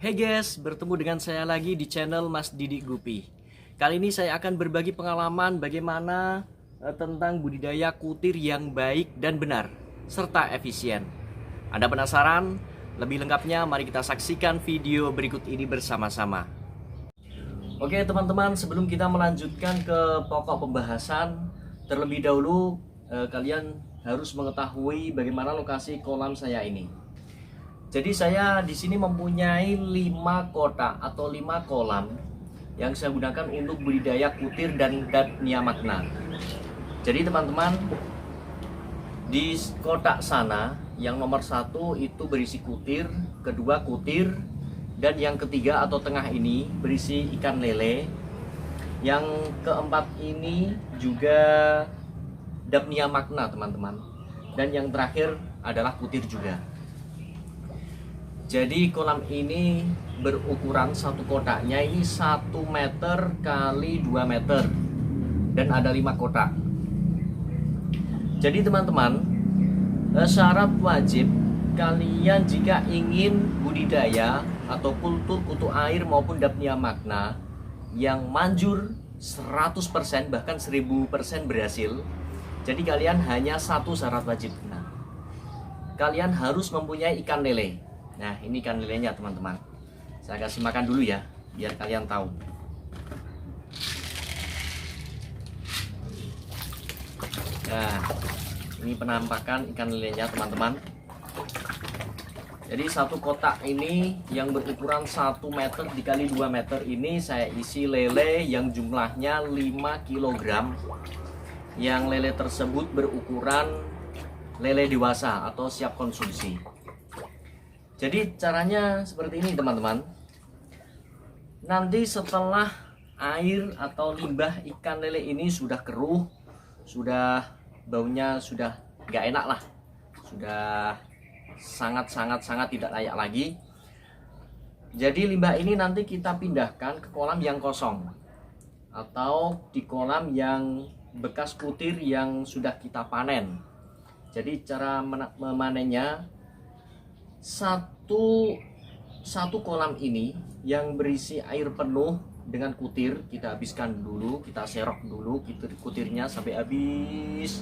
Hey guys, bertemu dengan saya lagi di channel Mas Didik Gupi. Kali ini saya akan berbagi pengalaman bagaimana tentang budidaya kutir yang baik dan benar, serta efisien. Anda penasaran? Lebih lengkapnya mari kita saksikan video berikut ini bersama-sama. Oke teman-teman, sebelum kita melanjutkan ke pokok pembahasan, terlebih dahulu kalian harus mengetahui bagaimana lokasi kolam saya ini. Jadi saya di sini mempunyai 5 kotak atau 5 kolam yang saya gunakan untuk budidaya kutir dan Daphnia magna. Jadi teman-teman, di kotak sana yang nomor 1 itu berisi kutir, kedua kutir, dan yang ketiga atau tengah ini berisi ikan lele. Yang keempat ini juga Daphnia magna teman-teman. Dan yang terakhir adalah kutir juga. Jadi kolam ini berukuran satu kotaknya ini 1 meter kali 2 meter dan ada 5 kotak. Jadi teman-teman, syarat wajib kalian jika ingin budidaya atau kultur kutu air maupun Daphnia magna yang manjur 100% bahkan 1000% berhasil. Jadi kalian hanya satu syarat wajib. Nah, kalian harus mempunyai ikan lele. Nah, ini ikan lelenya teman-teman. Saya kasih makan dulu ya, biar kalian tahu. Nah, ini penampakan ikan lelenya teman-teman. Jadi satu kotak ini yang berukuran 1 meter dikali 2 meter ini saya isi lele yang jumlahnya 5 kg. Yang lele tersebut berukuran lele dewasa atau siap konsumsi. Jadi caranya seperti ini teman-teman. Nanti setelah air atau limbah ikan lele ini sudah keruh, sudah baunya sudah gak enak lah, sudah sangat tidak layak lagi. Jadi limbah ini nanti kita pindahkan ke kolam yang kosong atau di kolam yang bekas kutir yang sudah kita panen. Jadi cara memanennya, satu kolam ini yang berisi air penuh dengan kutir kita habiskan dulu, kita serok dulu kutirnya sampai habis.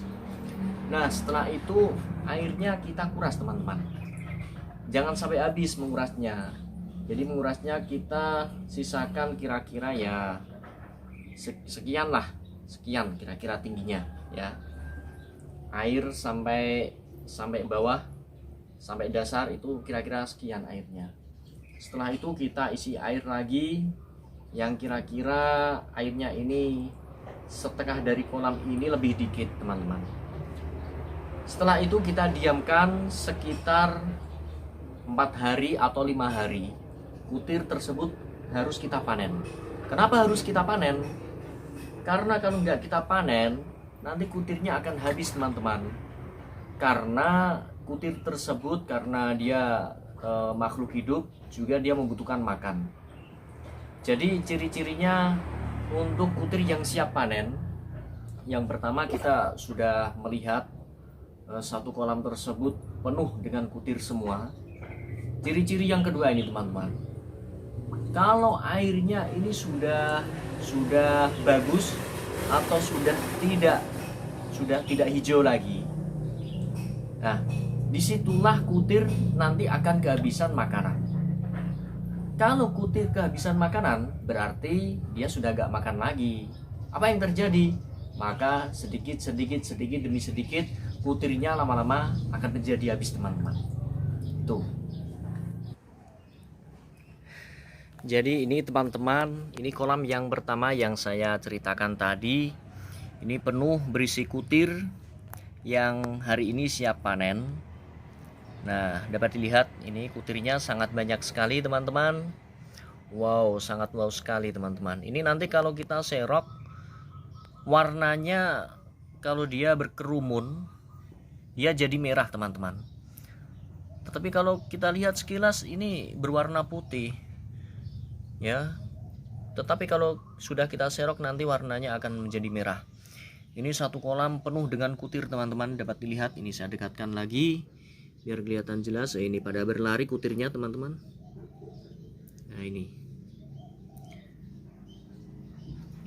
Nah, setelah itu airnya kita kuras teman-teman. Jangan sampai habis mengurasnya. Jadi mengurasnya kita sisakan kira-kira ya sekian kira-kira tingginya ya. Air sampai bawah, sampai dasar itu kira-kira sekian airnya. Setelah itu kita isi air lagi yang kira-kira airnya ini setengah dari kolam ini, lebih dikit teman-teman. Setelah itu kita diamkan sekitar 4 hari atau 5 hari. Kutir tersebut harus kita panen. Kenapa harus kita panen? Karena kalau nggak kita panen, nanti kutirnya akan habis teman-teman. Karena kutir tersebut karena dia makhluk hidup juga dia membutuhkan makan. Jadi ciri-cirinya untuk kutir yang siap panen, yang pertama kita sudah melihat satu kolam tersebut penuh dengan kutir semua. Ciri-ciri yang kedua ini teman-teman, kalau airnya ini sudah bagus atau sudah tidak hijau lagi. Nah, disitulah kutir nanti akan kehabisan makanan. Kalau kutir kehabisan makanan, berarti dia sudah gak makan lagi. Apa yang terjadi? Maka sedikit demi sedikit kutirnya lama-lama akan menjadi habis teman-teman. Tuh. Jadi ini teman-teman, ini kolam yang pertama yang saya ceritakan tadi. Ini penuh berisi kutir yang hari ini siap panen. Nah, dapat dilihat ini kutirnya sangat banyak sekali teman-teman. Wow, sangat wow sekali teman-teman. Ini nanti kalau kita serok, warnanya kalau dia berkerumun, dia jadi merah teman-teman. Tetapi kalau kita lihat sekilas ini berwarna putih, ya. Tetapi kalau sudah kita serok nanti warnanya akan menjadi merah. Ini satu kolam penuh dengan kutir teman-teman, dapat dilihat. Ini saya dekatkan lagi biar kelihatan jelas. Ini pada berlari kutirnya teman-teman. Nah,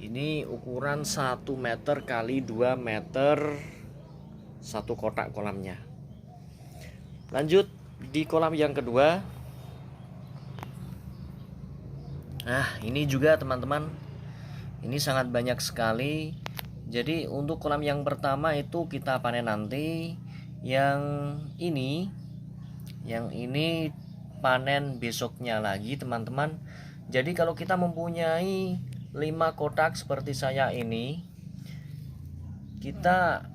ini ukuran 1 meter kali 2 meter satu kotak kolamnya. Lanjut di kolam yang kedua. Nah, ini juga teman-teman, ini sangat banyak sekali. Jadi untuk kolam yang pertama itu kita panen nanti. Yang ini panen besoknya lagi teman-teman. Jadi kalau kita mempunyai 5 kotak seperti saya ini, kita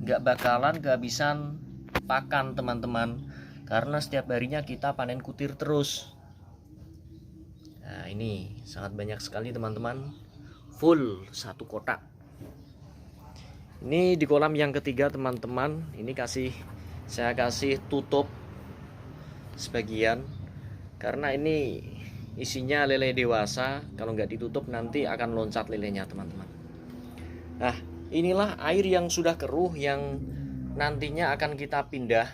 nggak bakalan kehabisan pakan teman-teman, karena setiap harinya kita panen kutir terus. Nah, ini sangat banyak sekali teman-teman, full 1 kotak. Ini di kolam yang ketiga teman-teman, ini saya kasih tutup sebagian, karena ini isinya lele dewasa. Kalau nggak ditutup nanti akan loncat lelenya teman-teman. Nah, inilah air yang sudah keruh yang nantinya akan kita pindah.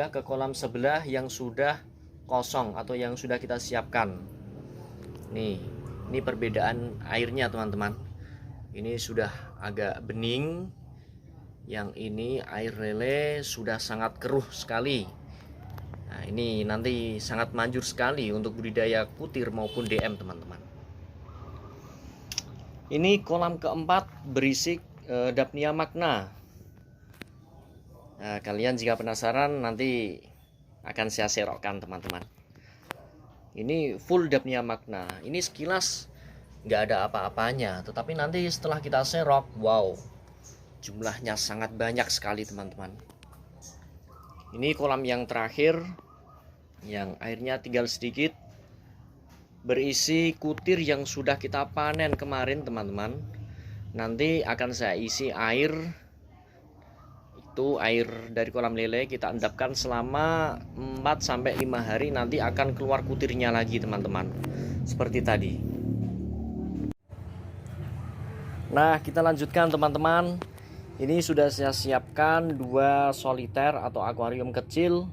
Ke kolam sebelah yang sudah kosong atau yang sudah kita siapkan. Ini perbedaan airnya teman-teman. Ini sudah agak bening. Yang ini air lele sudah sangat keruh sekali. Nah, ini nanti sangat manjur sekali untuk budidaya kutir maupun DM teman-teman. Ini kolam keempat berisi Daphnia magna. Nah, kalian jika penasaran nanti akan saya serokkan teman-teman. Ini full Daphnia magna. Ini sekilas nggak ada apa-apanya, tetapi nanti setelah kita serok, wow, jumlahnya sangat banyak sekali teman-teman. Ini kolam yang terakhir, yang airnya tinggal sedikit, berisi kutir yang sudah kita panen kemarin teman-teman. Nanti akan saya isi air. Itu air dari kolam lele kita endapkan selama 4-5 hari, nanti akan keluar kutirnya lagi teman-teman, seperti tadi. Nah, kita lanjutkan teman-teman. Ini sudah saya siapkan 2 soliter atau akuarium kecil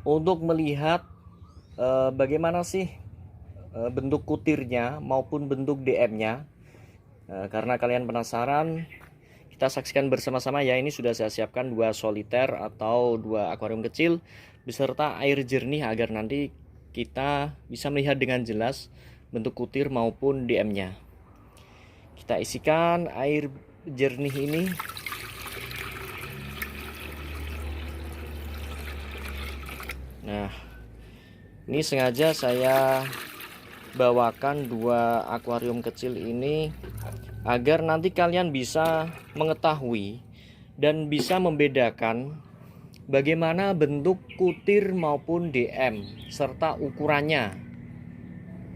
untuk melihat bagaimana sih bentuk kutirnya maupun bentuk DM-nya. Karena kalian penasaran, kita saksikan bersama-sama ya. Ini sudah saya siapkan 2 soliter atau 2 akuarium kecil beserta air jernih agar nanti kita bisa melihat dengan jelas bentuk kutir maupun DM-nya. Kita isikan air jernih ini. Nah, ini sengaja saya bawakan 2 akuarium kecil ini agar nanti kalian bisa mengetahui dan bisa membedakan bagaimana bentuk kutir maupun DM serta ukurannya.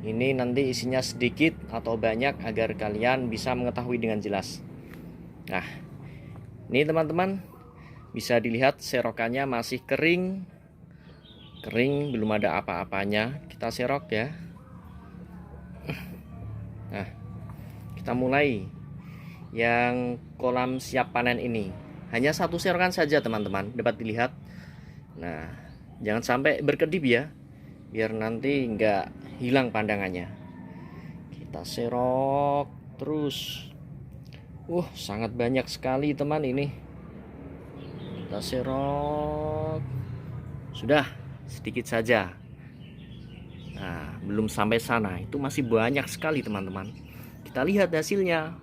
Ini nanti isinya sedikit atau banyak agar kalian bisa mengetahui dengan jelas. Nah, ini teman-teman bisa dilihat serokannya masih kering, belum ada apa-apanya. Kita serok ya. Nah, kita mulai yang kolam siap panen ini. Hanya 1 serokan saja teman-teman, dapat dilihat. Nah, jangan sampai berkedip ya, biar nanti nggak hilang pandangannya. Kita serok terus. Sangat banyak sekali teman ini. Kita serok. Sudah, sedikit saja. Nah, belum sampai sana, itu masih banyak sekali teman-teman. Kita lihat hasilnya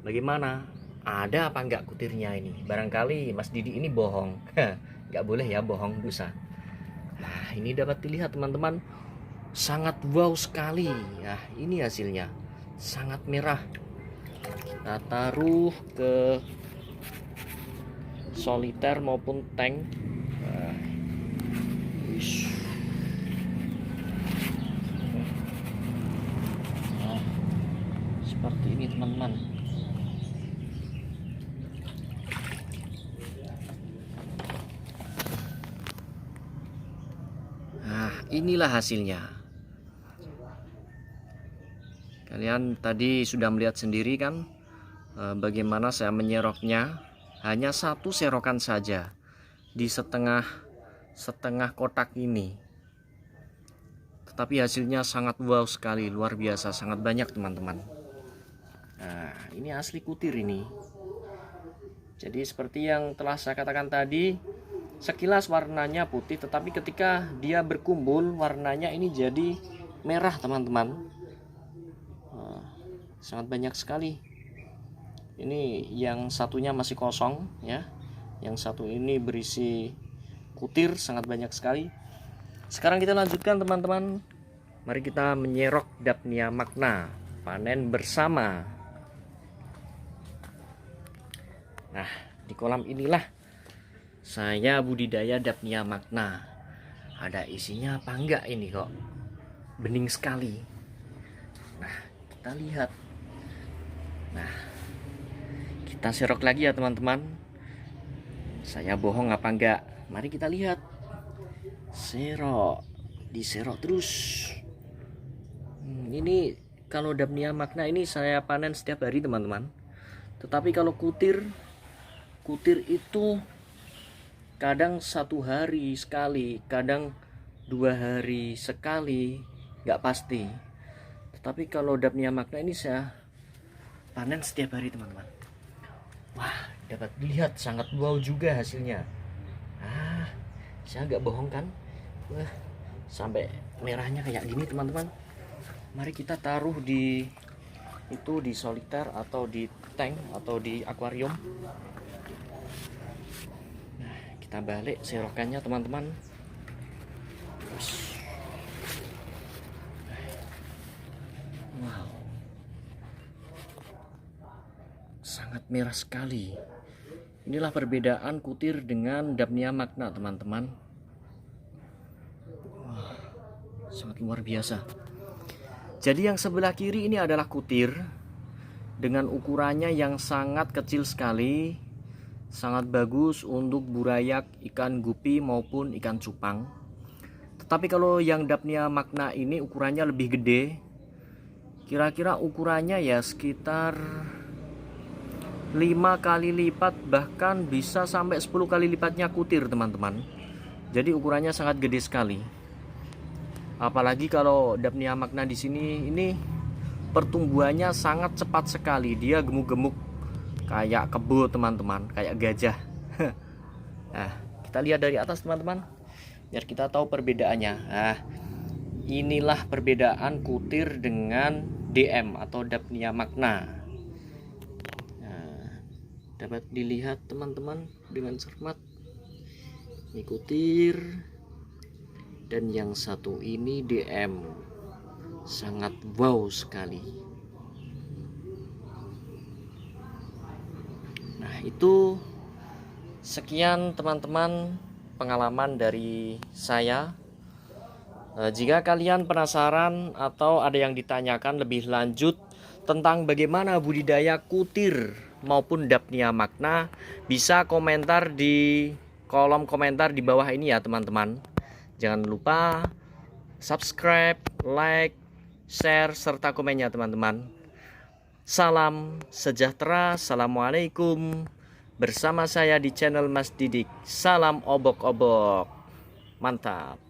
bagaimana, ada apa enggak kutirnya ini. Barangkali Mas Didi ini bohong. Nggak boleh ya bohong, dosa. Nah, ini dapat dilihat teman-teman, sangat wow sekali. Nah, ini hasilnya sangat merah. Kita taruh ke soliter maupun tank. Nah, seperti ini teman-teman. Nah, inilah hasilnya. Kalian tadi sudah melihat sendiri kan bagaimana saya menyeroknya. Hanya 1 serokan saja di setengah kotak ini. tetapi hasilnya sangat wow sekali, luar biasa, sangat banyak teman-teman. Nah, ini asli kutir ini. Jadi seperti yang telah saya katakan tadi, sekilas warnanya putih, tetapi ketika dia berkumpul warnanya ini jadi merah teman-teman. Sangat banyak sekali. Ini yang satunya masih kosong ya, yang satu ini berisi kutir sangat banyak sekali. Sekarang kita lanjutkan teman-teman, mari kita menyerok Daphnia magna, panen bersama. Nah, di kolam inilah saya budidaya Daphnia magna. Ada isinya apa enggak ini kok? Bening sekali. Nah, kita lihat. Nah, kita serok lagi ya teman-teman. Saya bohong apa enggak? Mari kita lihat. Serok, diserok terus. Ini kalau Daphnia magna ini saya panen setiap hari teman-teman. Tetapi kalau kutir itu kadang 1 hari sekali, kadang 2 hari sekali, nggak pasti. Tetapi kalau Daphnia magna ini saya panen setiap hari teman-teman. Wah, dapat dilihat sangat wow juga hasilnya. Saya nggak bohong kan? Wah, sampai merahnya kayak gini teman-teman. Mari kita taruh di soliter atau di tank atau di akuarium. Nah, kita balik serokannya teman-teman. Wow, sangat merah sekali. Inilah perbedaan kutir dengan Daphnia magna teman-teman. Wah, sangat luar biasa. Jadi yang sebelah kiri ini adalah kutir dengan ukurannya yang sangat kecil sekali, sangat bagus untuk burayak, ikan gupi maupun ikan cupang. Tetapi kalau yang Daphnia magna ini ukurannya lebih gede, kira-kira ukurannya ya sekitar 5 kali lipat, bahkan bisa sampai 10 kali lipatnya kutir teman-teman. Jadi ukurannya sangat gede sekali. Apalagi kalau Daphnia magna di sini ini pertumbuhannya sangat cepat sekali. Dia gemuk-gemuk kayak kebo teman-teman, kayak gajah. Nah, kita lihat dari atas teman-teman, biar kita tahu perbedaannya. Nah, inilah perbedaan kutir dengan DM atau Daphnia magna. Dapat dilihat teman-teman dengan cermat. Ini kutir dan yang satu ini DM. Sangat wow sekali. Nah, itu sekian teman-teman pengalaman dari saya. Jika kalian penasaran atau ada yang ditanyakan lebih lanjut tentang bagaimana budidaya kutir maupun Daphnia magna, bisa komentar di kolom komentar di bawah ini ya teman-teman. Jangan lupa subscribe, like, share, serta komennya teman-teman. Salam sejahtera, assalamualaikum. Bersama saya di channel Mas Didik. Salam obok-obok, mantap.